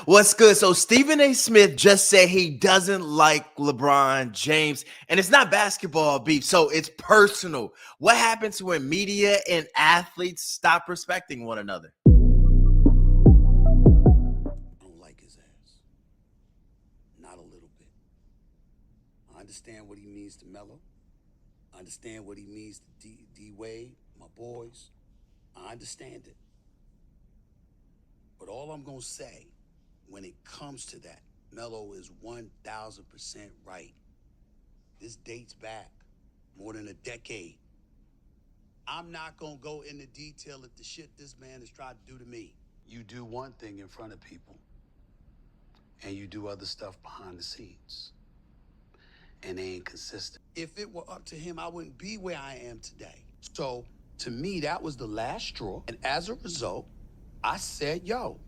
What's good? So Stephen A. Smith just said he doesn't like LeBron James, and it's not basketball beef, so it's personal. What happens when media and athletes stop respecting one another? I don't like his ass. Not a little bit. I understand what he means to Melo. I understand what he means to D Wade, my boys. I understand it. But all I'm going to say when it comes to that, Melo is 1,000% right. This dates back more than a decade. I'm not going to go into detail of the shit this man has tried to do to me. You do one thing in front of people, and you do other stuff behind the scenes. And they ain't consistent. If it were up to him, I wouldn't be where I am today. So, to me, that was the last straw. And as a result, I said, yo,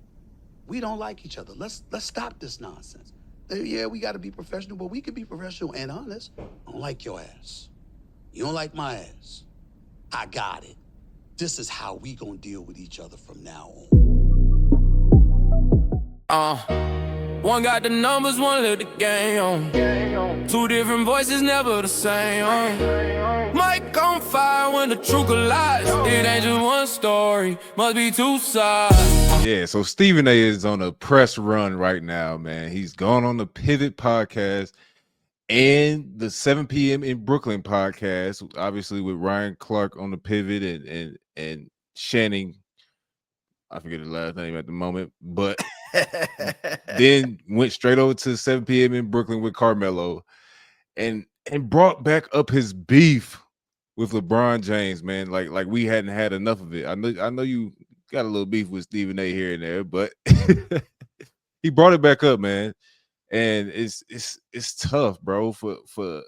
we don't like each other. Let's stop this nonsense. Yeah, we got to be professional, but we can be professional and honest. I don't like your ass. You don't like my ass. I got it. This is how we gonna deal with each other from now on. One got the numbers, one let the game on. Two different voices, never the same. Mic on fire when the truth collides. It ain't just one story, must be two sides. Yeah, so Stephen A is on a press run right now, man. He's gone on the Pivot podcast and the 7 p.m. in Brooklyn podcast, obviously with Ryan Clark on the Pivot and Shannon. I forget his last name at the moment, but then went straight over to 7 p.m. in Brooklyn with Carmelo and brought back up his beef with LeBron James, man. Like we hadn't had enough of it. I know you got a little beef with Stephen A here and there, but he brought it back up, man. And it's tough, bro, for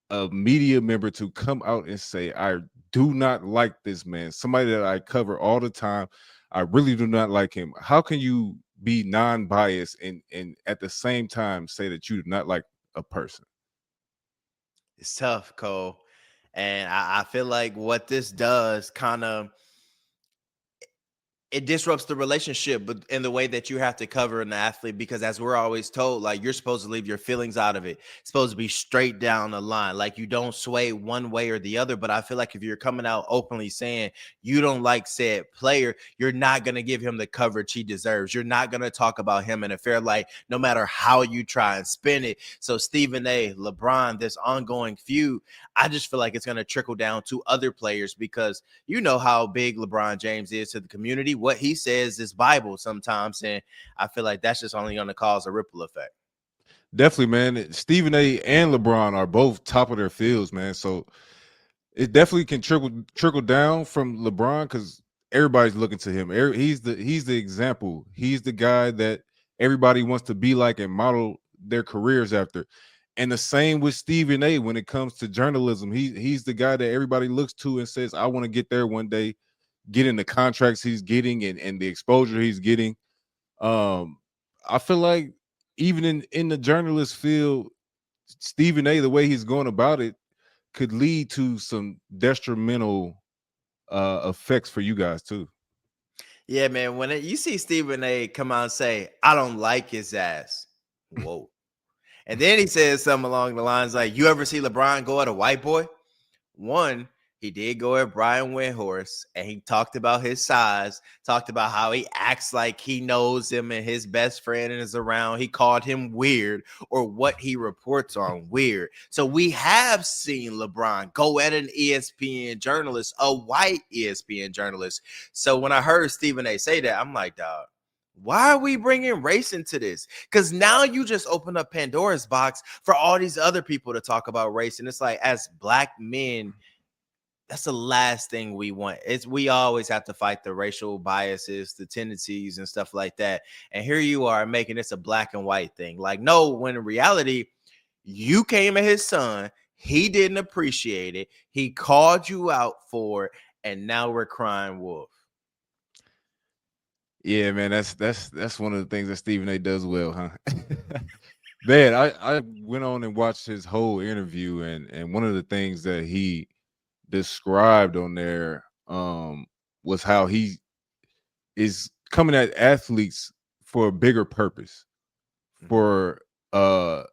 a media member to come out and say, I do not like this man. Somebody that I cover all the time. I really do not like him. How can you be non-biased and at the same time say that you do not like a person? It's tough, Cole. And I feel like what this does kind of it disrupts the relationship, but in the way that you have to cover an athlete, because as we're always told, like you're supposed to leave your feelings out of it. It's supposed to be straight down the line. Like you don't sway one way or the other. But I feel like if you're coming out openly saying you don't like said player, you're not going to give him the coverage he deserves. You're not going to talk about him in a fair light, no matter how you try and spin it. So Stephen A, LeBron, this ongoing feud, I just feel like it's going to trickle down to other players because you know how big LeBron James is to the community. What he says is Bible sometimes, and I feel like that's just only going to cause a ripple effect. Definitely, man. Stephen A and LeBron are both top of their fields, man. So it definitely can trickle down from LeBron because everybody's looking to him. He's the example. He's the guy that everybody wants to be like and model their careers after. And the same with Stephen A. When it comes to journalism, he's the guy that everybody looks to and says, "I want to get there one day." Getting the contracts he's getting and the exposure he's getting. I feel like even in the journalist field, Stephen A, the way he's going about it could lead to some detrimental effects for you guys too. Yeah, man. When you see Stephen A come out and say, I don't like his ass. Whoa. And then he says something along the lines like, you ever see LeBron go at a white boy? One, he did go at Brian Windhorst, and he talked about his size, talked about how he acts like he knows him and his best friend and is around. He called him weird, or what he reports on weird. So we have seen LeBron go at an ESPN journalist, a white ESPN journalist. So when I heard Stephen A say that, I'm like, dog, why are we bringing race into this? Because now you just open up Pandora's box for all these other people to talk about race. And it's like, as black men, that's the last thing we want. We always have to fight the racial biases, the tendencies and stuff like that. And here you are making this a black and white thing. Like, no, when in reality, you came at his son. He didn't appreciate it. He called you out for it. And now we're crying wolf. Yeah, man, that's one of the things that Stephen A does well, huh? Man, I went on and watched his whole interview, and one of the things that he described on there was how he is coming at athletes for a bigger purpose, for the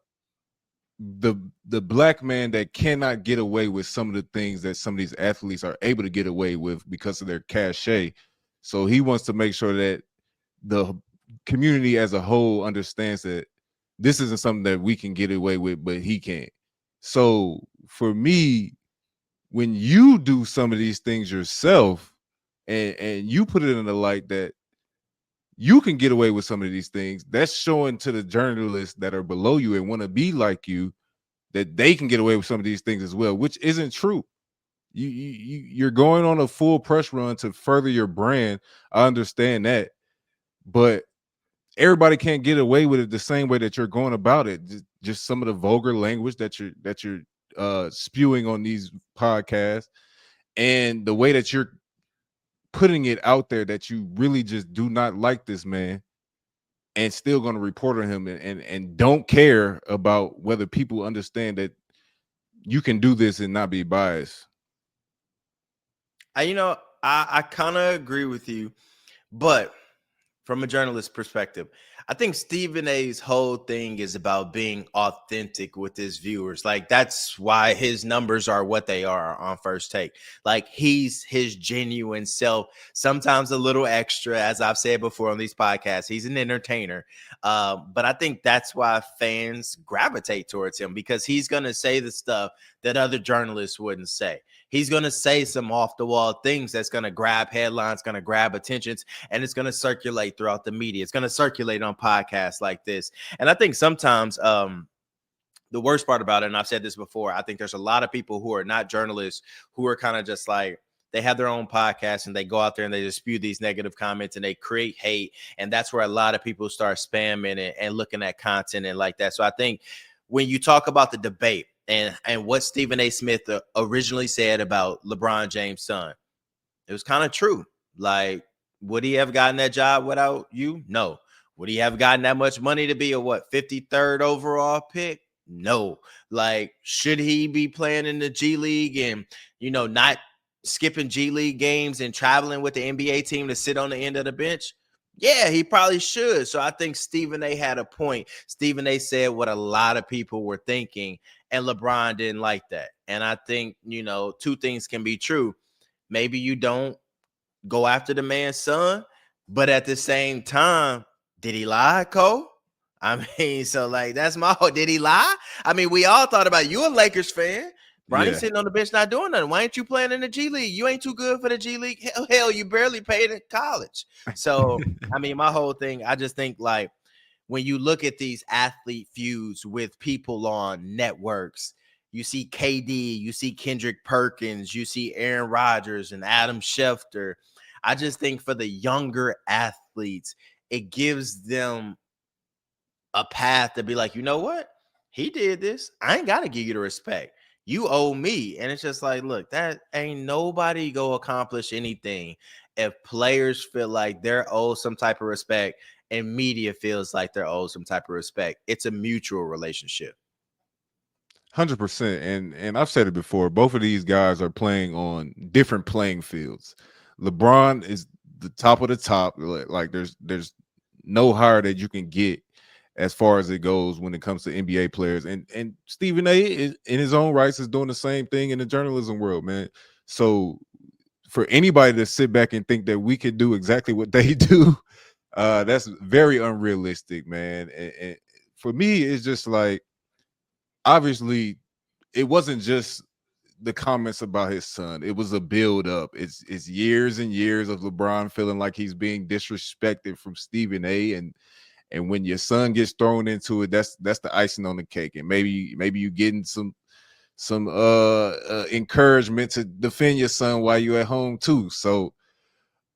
black man that cannot get away with some of the things that some of these athletes are able to get away with because of their cachet. So he wants to make sure that the community as a whole understands that this isn't something that we can get away with, but he can't. So for me, when you do some of these things yourself and you put it in the light that you can get away with some of these things, that's showing to the journalists that are below you and want to be like you that they can get away with some of these things as well, which isn't true. You're going on a full press run to further your brand. I understand that, but everybody can't get away with it the same way that you're going about it. Just some of the vulgar language that you're spewing on these podcasts, and the way that you're putting it out there that you really just do not like this man, and still going to report on him and don't care about whether people understand that you can do this and not be biased. I kind of agree with you, but from a journalist perspective, I think Stephen A's whole thing is about being authentic with his viewers. Like, that's why his numbers are what they are on First Take. Like, he's his genuine self, sometimes a little extra, as I've said before on these podcasts. He's an entertainer. But I think that's why fans gravitate towards him, because he's going to say the stuff that other journalists wouldn't say. He's going to say some off the wall things that's going to grab headlines, going to grab attentions, and it's going to circulate throughout the media. It's going to circulate on podcasts like this. And I think sometimes the worst part about it, and I've said this before, I think there's a lot of people who are not journalists who are kind of just like, they have their own podcast and they go out there and they just spew these negative comments and they create hate. And that's where a lot of people start spamming and looking at content and like that. So I think when you talk about the debate, and what Stephen A. Smith originally said about LeBron James' son, it was kind of true. Like, would he have gotten that job without you? No. Would he have gotten that much money to be a 53rd overall pick? No. Like, should he be playing in the G League and, not skipping G League games and traveling with the NBA team to sit on the end of the bench? Yeah, he probably should. So I think Stephen A had a point. Stephen A said what a lot of people were thinking, and LeBron didn't like that. And I think, two things can be true. Maybe you don't go after the man's son, but at the same time, did he lie, Cole? I mean, so like, that's my whole, did he lie? I mean, we all thought about, you a Lakers fan. Bronny's sitting on the bench not doing nothing. Why ain't you playing in the G League? You ain't too good for the G League. Hell, you barely paid in college. So, I mean, my whole thing, I just think, like, when you look at these athlete feuds with people on networks, you see KD, you see Kendrick Perkins, you see Aaron Rodgers and Adam Schefter. I just think for the younger athletes, it gives them a path to be like, you know what? He did this. I ain't got to give you the respect. You owe me. And it's just like, look, that ain't nobody go accomplish anything if players feel like they're owed some type of respect and media feels like they're owed some type of respect. It's a mutual relationship. 100%. And I've said it before, both of these guys are playing on different playing fields. LeBron is the top of the top. Like, there's no higher that you can get as far as it goes when it comes to NBA players. And Stephen A is, in his own rights, is doing the same thing in the journalism world, man. So for anybody to sit back and think that we could do exactly what they do, that's very unrealistic, man. And for me, it's just like, obviously, it wasn't just the comments about his son. It was a build up. It's years and years of LeBron feeling like he's being disrespected from Stephen A. And when your son gets thrown into it, that's the icing on the cake. And maybe you getting some encouragement to defend your son while you're at home too. So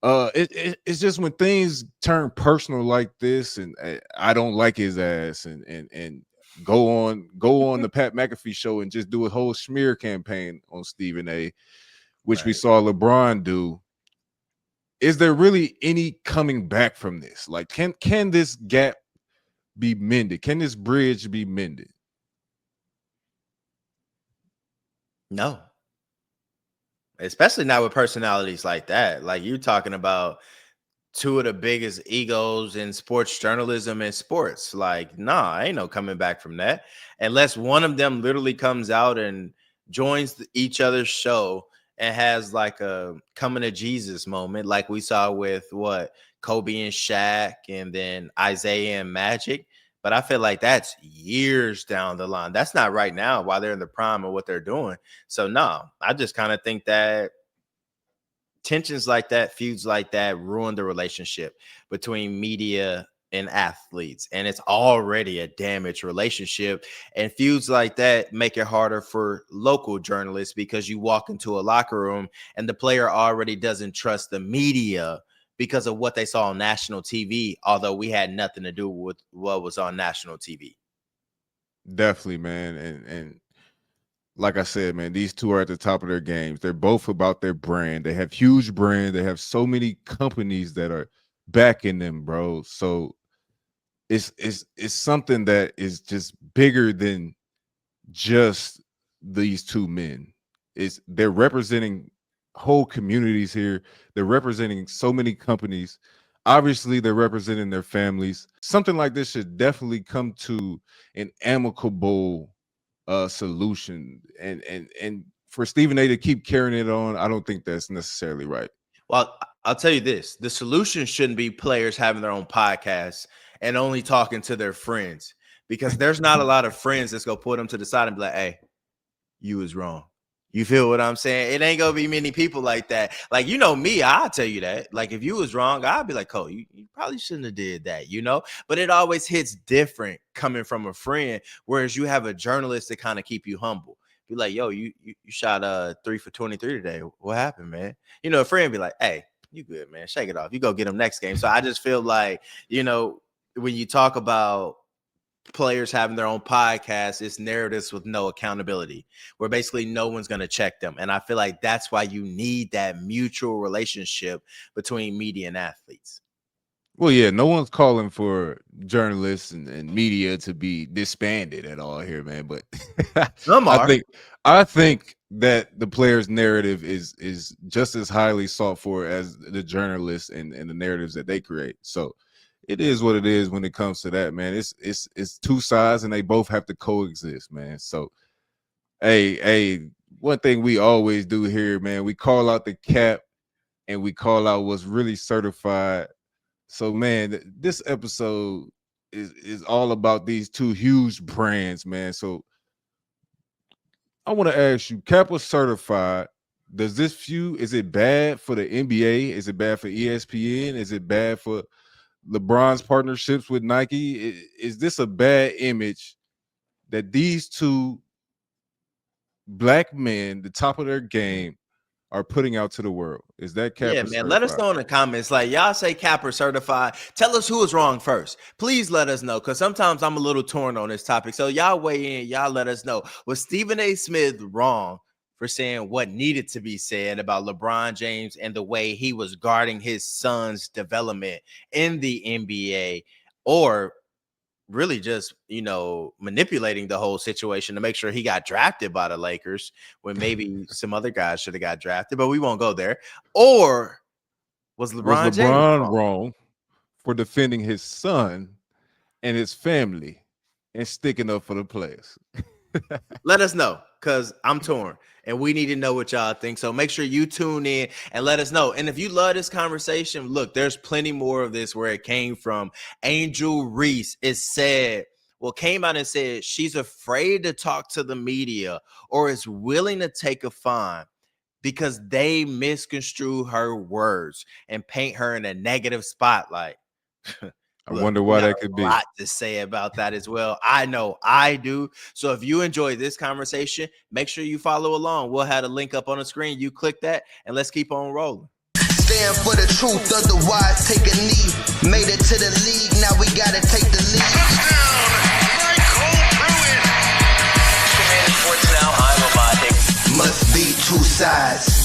it's just when things turn personal like this, and I don't like his ass, and go on the Pat McAfee show and just do a whole smear campaign on Stephen A, which we saw LeBron do. Is there really any coming back from this? Like, can this gap be mended? Can this bridge be mended? No. Especially not with personalities like that. Like, you're talking about two of the biggest egos in sports journalism and sports. Like, nah, ain't no coming back from that unless one of them literally comes out and joins each other's show and has like a coming to Jesus moment, like we saw with what Kobe and Shaq, and then Isaiah and Magic. But I feel like that's years down the line. That's not right now while they're in the prime of what they're doing. So no, I just kind of think that tensions like that, feuds like that, ruin the relationship between media and athletes, and it's already a damaged relationship. And feuds like that make it harder for local journalists because you walk into a locker room and the player already doesn't trust the media because of what they saw on national TV, although we had nothing to do with what was on national TV. Definitely, man. And like I said, man, these two are at the top of their games. They're both about their brand. They have huge brand. They have so many companies that are backing them, bro. So it's something that is just bigger than just these two men. They're representing whole communities here. They're representing so many companies. Obviously, they're representing their families. Something like this should definitely come to an amicable solution. And for Stephen A to keep carrying it on, I don't think that's necessarily right. Well, I'll tell you this. The solution shouldn't be players having their own podcasts and only talking to their friends, because there's not a lot of friends that's going to put them to the side and be like, hey, you was wrong. You feel what I'm saying? It ain't going to be many people like that. Like, you know me, I'll tell you that. Like, if you was wrong, I'll be like, Cole, you probably shouldn't have did that, you know? But it always hits different coming from a friend, whereas you have a journalist to kind of keep you humble. Be like, yo, you shot 3 for 23 today. What happened, man? You know, a friend be like, hey, you good, man. Shake it off. You go get them next game. So I just feel like, you know, when you talk about players having their own podcasts, it's narratives with no accountability, where basically no one's going to check them. And I feel like that's why you need that mutual relationship between media and athletes. Well, yeah, no one's calling for journalists and media to be disbanded at all here, man. But Some are. I think that the player's narrative is just as highly sought for as the journalists and the narratives that they create. So it is what it is when it comes to that, man. It's two sides and they both have to coexist, man. So hey, one thing we always do here, man, we call out the cap and we call out what's really certified. So, man, this episode is all about these two huge brands, man. So I want to ask you, Cap was certified. Does this feud, is it bad for the NBA? Is it bad for ESPN? Is it bad for LeBron's partnerships with Nike? Is this a bad image that these two black men, the top of their game, are putting out to the world? Is that Cap? Yeah, man. Certified? Let us know in the comments. Like, y'all say Cap or certified. Tell us who is wrong first. Please let us know, because sometimes I'm a little torn on this topic. So y'all weigh in. Y'all let us know. Was Stephen A. Smith wrong for saying what needed to be said about LeBron James and the way he was guarding his son's development in the NBA, or really just, you know, manipulating the whole situation to make sure he got drafted by the Lakers when maybe some other guys should have got drafted, but we won't go there? Or was LeBron James wrong for defending his son and his family and sticking up for the players? Let us know, because I'm torn and we need to know what y'all think. So make sure you tune in and let us know. And if you love this conversation, look, there's plenty more of this where it came from. Angel Reese came out and said she's afraid to talk to the media or is willing to take a fine because they misconstrue her words and paint her in a negative spotlight. I wonder why that could be. A lot to say about that as well. I know I do. So if you enjoy this conversation, make sure you follow along. We'll have a link up on the screen. You click that and let's keep on rolling. Stand for the truth, otherwise take a knee. Made it to the league, now we gotta take the lead. Touchdown, MyCole Pruitt. Sports Now, I'm Ahmad Hicks. Must be two sides.